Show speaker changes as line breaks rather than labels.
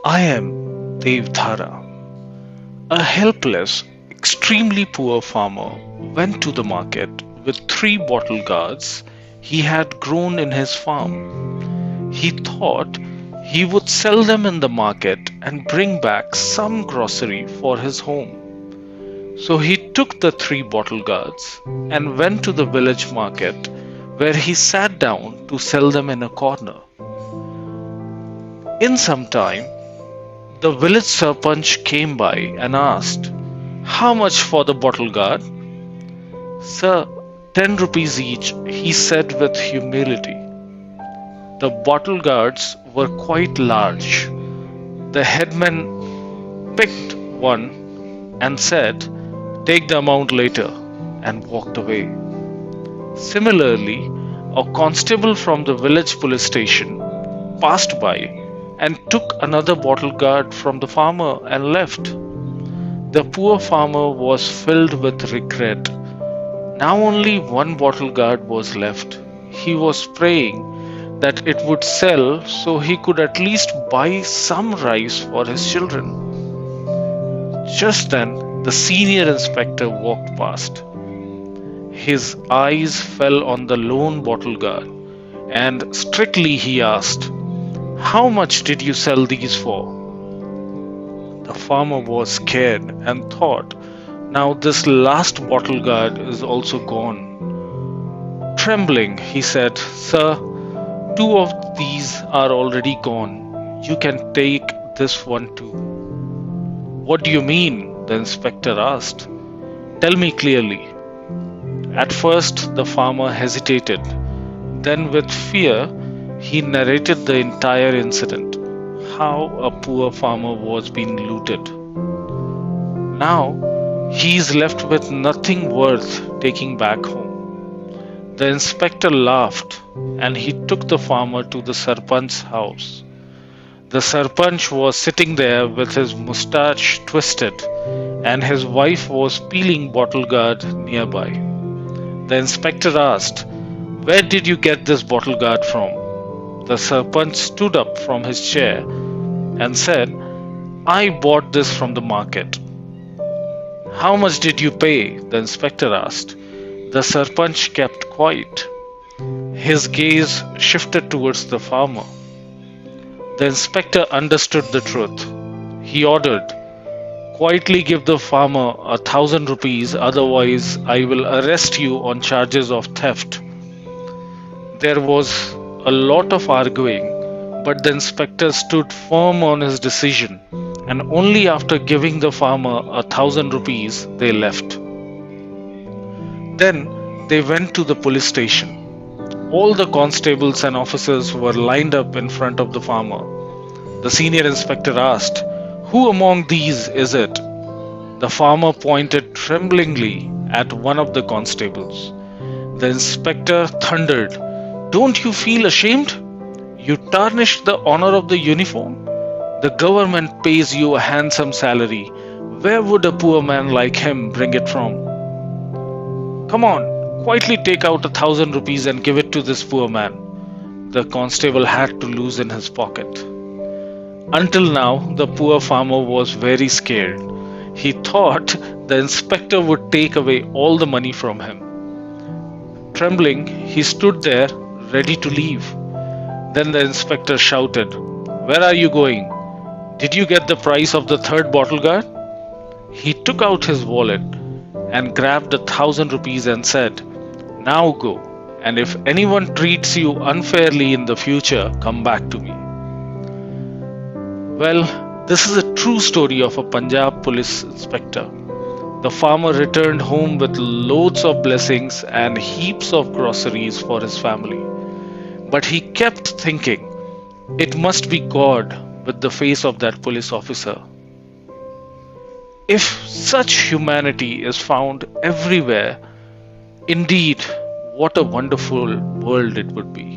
I am Devdhara. A helpless, extremely poor farmer went to the market with three bottle gourds he had grown in his farm. He thought he would sell them in the market and bring back some grocery for his home. So he took the three bottle gourds and went to the village market where he sat down to sell them in a corner. In some time, the village sarpanch came by and asked, "How much for the bottle gourd?" "Sir, 10 rupees each," he said with humility. The bottle gourds were quite large. The headman picked one and said, "Take the amount later," and walked away. Similarly, a constable from the village police station passed by and took another bottle gourd from the farmer and left. The poor farmer was filled with regret. Now only one bottle gourd was left. He was praying that it would sell so he could at least buy some rice for his children. Just then, the senior inspector walked past. His eyes fell on the lone bottle gourd, and strictly he asked, "How much did you sell these for?" The farmer was scared and thought, "Now this last bottle gourd is also gone." Trembling, he said, "Sir, two of these are already gone. You can take this one too." "What do you mean?" the inspector asked. "Tell me clearly." At first, the farmer hesitated. Then, with fear, he narrated the entire incident, how a poor farmer was being looted. Now, he is left with nothing worth taking back home. The inspector laughed and he took the farmer to the sarpanch's house. The sarpanch was sitting there with his mustache twisted and his wife was peeling bottle gourd nearby. The inspector asked, "Where did you get this bottle gourd from?" The sarpanch stood up from his chair and said, "I bought this from the market." "How much did you pay?" the inspector asked. The sarpanch kept quiet. His gaze shifted towards the farmer. The inspector understood the truth. He ordered, "Quietly give the farmer 1,000 rupees, otherwise I will arrest you on charges of theft." There was a lot of arguing, but the inspector stood firm on his decision, and only after giving the farmer 1,000 rupees they left. Then they went to the police station. All the constables and officers were lined up in front of the farmer. The senior inspector asked, "Who among these is it?" The farmer pointed tremblingly at one of the constables. The inspector thundered, "Don't you feel ashamed? You tarnished the honor of the uniform. The government pays you a handsome salary. Where would a poor man like him bring it from? Come on, quietly take out 1,000 rupees and give it to this poor man." The constable had to loosen his pocket. Until now, the poor farmer was very scared. He thought the inspector would take away all the money from him. Trembling, he stood there, ready to leave. Then the inspector shouted, "Where are you going? Did you get the price of the third bottle gourd?" He took out his wallet and grabbed 1,000 rupees and said, "Now go, and if anyone treats you unfairly in the future, come back to me." Well, this is a true story of a Punjab police inspector. The farmer returned home with loads of blessings and heaps of groceries for his family. But he kept thinking, it must be God with the face of that police officer. If such humanity is found everywhere, indeed, what a wonderful world it would be.